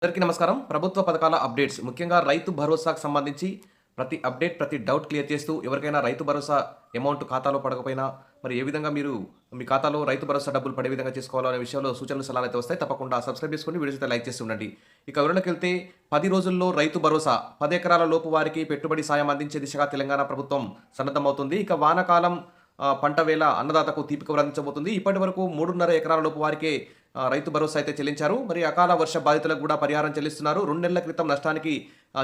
అందరికీ నమస్కారం. ప్రభుత్వ పథకాల అప్డేట్స్ ముఖ్యంగా రైతు భరోసాకు సంబంధించి ప్రతి అప్డేట్, ప్రతి డౌట్ క్లియర్ చేస్తూ ఎవరికైనా రైతు భరోసా అమౌంట్ ఖాతాలో పడకపోయినా మరి ఏ విధంగా మీరు మీ ఖాతాలో రైతు భరోసా డబ్బులు పడే విధంగా చేసుకోవాలో అనే విషయంలో సూచనలు సలహాలు అయితే వస్తాయి. తప్పకుండా సబ్స్క్రైబ్ చేసుకొని వీడియోస్ అయితే లైక్ చేస్తూ ఉండండి. ఇక వివరణకెళ్తే 10 రోజుల్లో రైతు భరోసా 10 ఎకరాల లోపు వారికి పెట్టుబడి సాయం అందించే దిశగా తెలంగాణ ప్రభుత్వం సన్నద్ధమవుతుంది. ఇక వానాకాలం పంట వేళ అన్నదాతకు తీపి కబురు అందించబోతుంది. ఇప్పటి వరకు 3.5 ఎకరాల లోపు వారికే రైతు భరోసా అయితే చెల్లించారు. మరి అకాల వర్ష బాధితులకు కూడా పరిహారం చెల్లిస్తున్నారు. 2 నెలల క్రితం నష్టానికి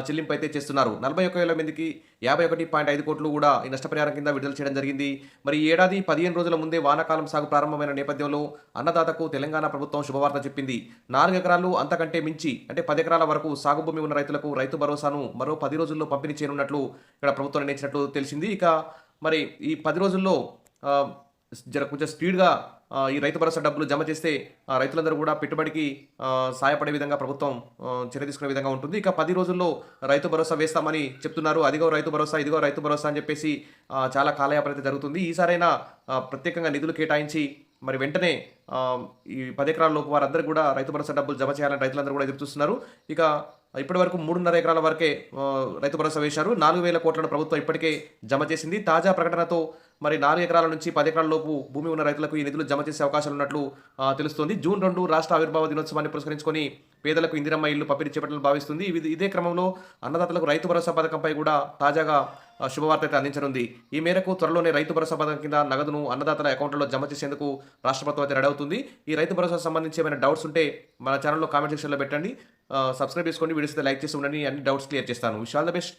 చెల్లింపు అయితే చేస్తున్నారు. 41,000 మందికి 51.5 కోట్లు కూడా ఈ నష్టపరిహారం కింద విడుదల చేయడం జరిగింది. మరి ఈ ఏడాది 15 రోజుల ముందే వానాకాలం సాగు ప్రారంభమైన నేపథ్యంలో అన్నదాతకు తెలంగాణ ప్రభుత్వం శుభవార్త చెప్పింది. 4 ఎకరాలు అంతకంటే మించి అంటే 10 ఎకరాల వరకు సాగు భూమి ఉన్న రైతులకు రైతు భరోసాను మరో 10 రోజుల్లో పంపిణీ చేయనున్నట్లు ఇక్కడ ప్రభుత్వం నిర్ణయించినట్లు తెలిసింది. ఇక మరి ఈ 10 రోజుల్లో కొంచెం స్పీడ్‌గా ఈ రైతు భరోసా డబ్బులు జమ చేస్తే రైతులందరూ కూడా పెట్టుబడికి సాయపడే విధంగా ప్రభుత్వం చర్య తీసుకునే విధంగా ఉంటుంది. ఇక 10 రోజుల్లో రైతు భరోసా వేస్తామని చెప్తున్నారు. అదిగో రైతు భరోసా, ఇదిగో రైతు భరోసా అని చెప్పేసి చాలా కాలయాపన అయితే జరుగుతుంది. ఈసారైనా ప్రత్యేకంగా నిధులు కేటాయించి మరి వెంటనే ఈ 10 ఎకరాల లోపు వారందరికీ కూడా రైతు భరోసా డబ్బులు జమ చేయాలని రైతులందరూ కూడా ఎదురు చూస్తున్నారు. ఇక ఇప్పటివరకు 3.5 ఎకరాల వరకే రైతు భరోసా వేశారు. 4,000 కోట్లను ప్రభుత్వం ఇప్పటికే జమ చేసింది. తాజా ప్రకటనతో మరి 4 ఎకరాల నుంచి 10 ఎకరాల లోపు భూమి ఉన్న రైతులకు ఈ నిధులు జమ చేసే అవకాశాలు ఉన్నట్లు తెలుస్తోంది. జూన్ 2 రాష్ట్ర ఆవిర్భావ దినోత్సవాన్ని పురస్కరించుకొని పేదలకు ఇందిరమ్మ ఇల్లు పంపిణీ చేపట్టాలని భావిస్తుంది. ఇదే క్రమంలో అన్నదాతలకు రైతు భరోసా పథకంపై కూడా తాజాగా శుభవార్త అయితే అందించనుంది. ఈ మేరకు త్వరలోనే రైతు భరోసా పథకం కింద నగదును అన్నదాతల అకౌంట్లలో జమ చేసేందుకు రాష్ట్ర ప్రభుత్వం అయితే రెడీ అవుతుంది. ఈ రైతు భరోసా సంబంధించి ఏమైనా డౌట్స్ ఉంటే మన ఛానల్లో కామెంట్ సెక్షన్లో పెట్టండి. సబ్స్క్రైబ్ చేసుకోండి, వీడియోస్ అయితే లైక్ చేసి ఉండండి, అన్ని డౌట్స్ క్లియర్ చేస్తాను. Wish all the best.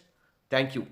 Thank you.